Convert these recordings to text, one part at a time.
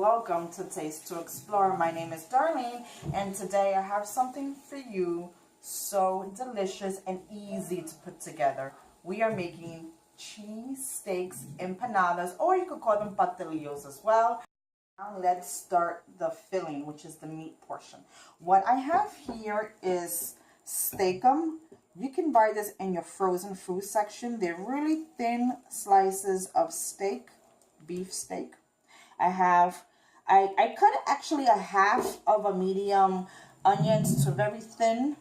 welcome to Taste to Explore. My name is Darlene, and today I have something for you so delicious and easy to put together. We are making cheese steaks, empanadas, or you could call them pastelitos as well. Now let's start the filling, which is the meat portion. What I have here is steakum. You can buy this in your frozen food section. They're really thin slices of steak, beef steak. I cut actually a half of a medium onions to very thin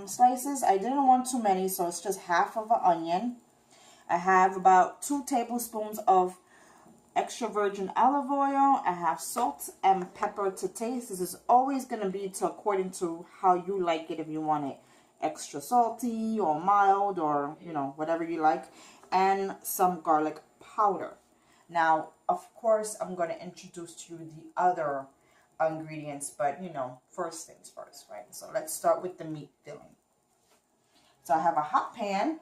slices. I didn't want too many, so it's just half of an onion. I have about 2 tablespoons of extra virgin olive oil. I have salt and pepper to taste. This is always going to be according to how you like it, if you want it extra salty or mild or, you know, whatever you like. And some garlic powder. Now, of course, I'm going to introduce to you the other ingredients, but, you know, first things first, right? So let's start with the meat filling. So I have a hot pan,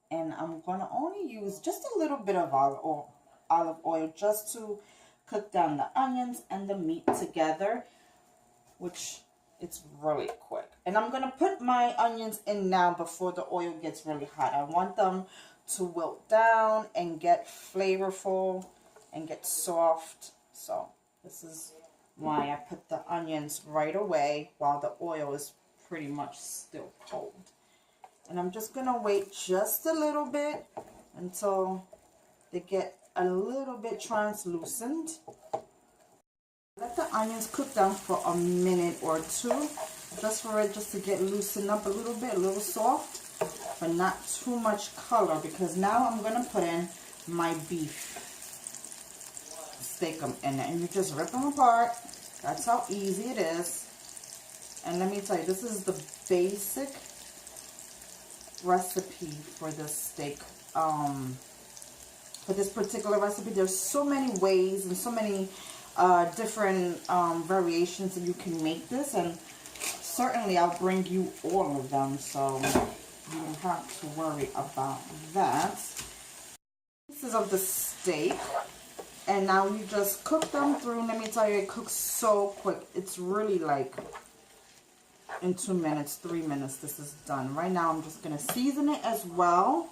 and I'm going to only use just a little bit of olive oil just to cook down the onions and the meat together, which it's really quick. And I'm going to put my onions in now before the oil gets really hot. I want them to wilt down and get flavorful and get soft. So this is why I put the onions right away while the oil is pretty much still cold. And I'm just going to wait just a little bit until they get a little bit translucent. Let the onions cook down for a minute or two, just for it to get loosened up a little bit, a little soft, but not too much color, because now I'm going to put in my beef steakum in it, and you just rip them apart. That's how easy it is. And let me tell you, this is the basic recipe for this steak. For this particular recipe, there's so many ways and so many different variations that you can make this, and certainly I'll bring you all of them, so you don't have to worry about that. Pieces of the steak, and now you just cook them through. Let me tell you, it cooks so quick. It's really like in 2 minutes, 3 minutes, this is done. Right now I'm just going to season it as well,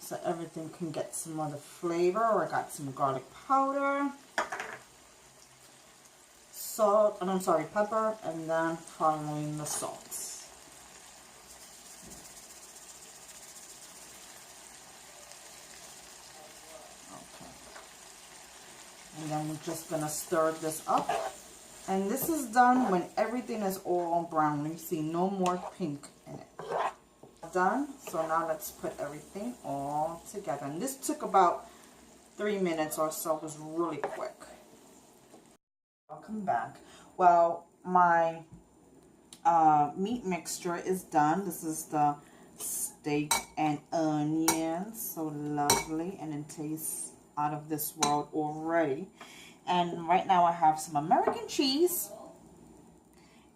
so everything can get some other flavor. I got some garlic powder, salt, and I'm sorry, pepper, and then following the salt. Okay. And then we're just gonna stir this up. And this is done when everything is all brown. You see no more pink in it. Done. So now let's put everything all together. And this took about 3 minutes or so. It was really quick. Welcome back. Well, my meat mixture is done. This is the steak and onions. So lovely, and it tastes out of this world already. And right now I have some American cheese,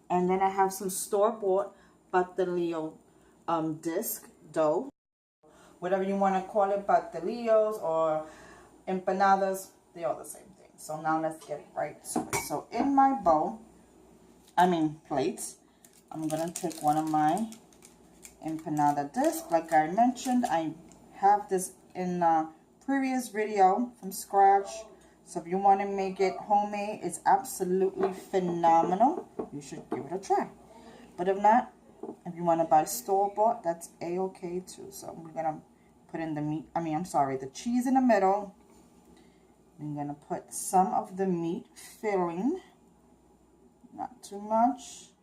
and then I have some store-bought pastelillo disc dough, whatever you want to call it, pastelitos or empanadas, they're all the same thing. So now let's get right to it. So in my plates, I'm gonna take one of my empanada discs. Like I mentioned, I have this in a previous video from scratch. So if you want to make it homemade, it's absolutely phenomenal. You should give it a try. But if not, if you want to buy store-bought, that's a-okay too. So we're going to put in the cheese in the middle. I'm going to put some of the meat filling. Not too much,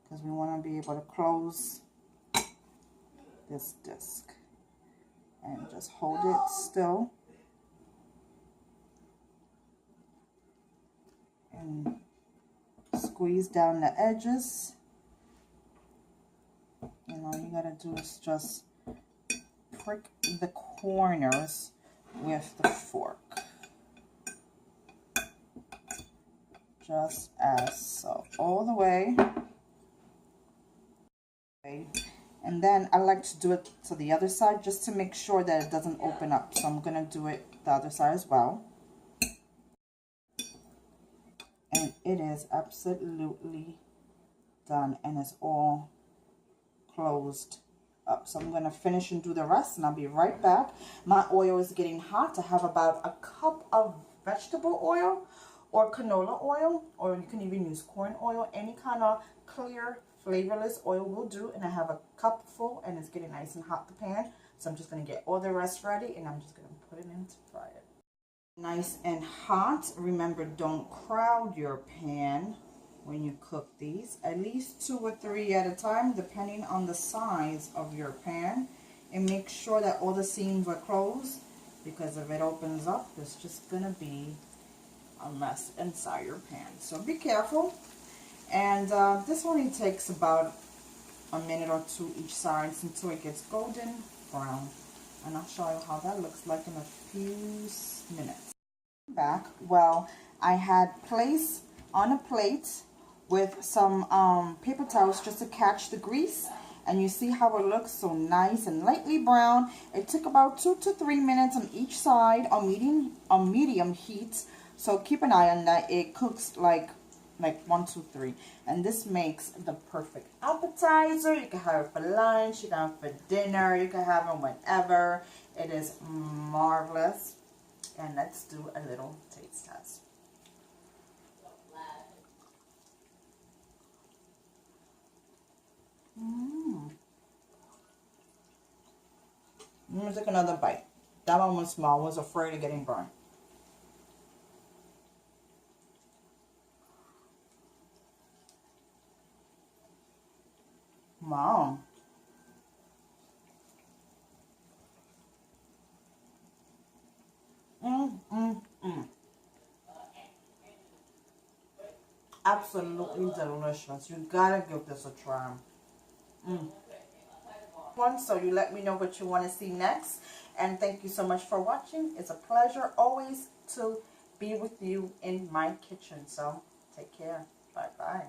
because we want to be able to close this disc. And just hold it still. And squeeze down the edges. And all you gotta do is just prick the corners with the fork, just as so, all the way. And then I like to do it to the other side just to make sure that it doesn't open up. So I'm gonna do it the other side as well. And it is absolutely done, and it's all closed up. So I'm going to finish and do the rest, and I'll be right back. My oil is getting hot. I have about a cup of vegetable oil or canola oil, or you can even use corn oil. Any kind of clear flavorless oil will do. And I have a cup full, and it's getting nice and hot, the pan. So I'm just going to get all the rest ready, and I'm just going to put it in to fry it. Nice and hot. Remember, don't crowd your pan when you cook these. At least 2 or 3 at a time, depending on the size of your pan. And make sure that all the seams are closed, because if it opens up, it's just going to be a mess inside your pan. So be careful. And this only takes about a minute or 2 each side until it gets golden brown. And I'll show you how that looks like in a few minutes. Back. Well, I had placed on a plate with some paper towels just to catch the grease, and you see how it looks so nice and lightly brown. It took about 2 to 3 minutes on each side on medium heat, so keep an eye on that. It cooks like 1, 2, 3, and this makes the perfect appetizer. You can have it for lunch, you can have it for dinner, you can have it whenever. It is marvelous. And let's do a little taste test. Let me take another bite. That one was small. I was afraid of getting burned. Wow. Absolutely delicious. You gotta give this a try. So you let me know what you want to see next, and thank you so much for watching. It's a pleasure always to be with you in my kitchen. So take care. Bye bye.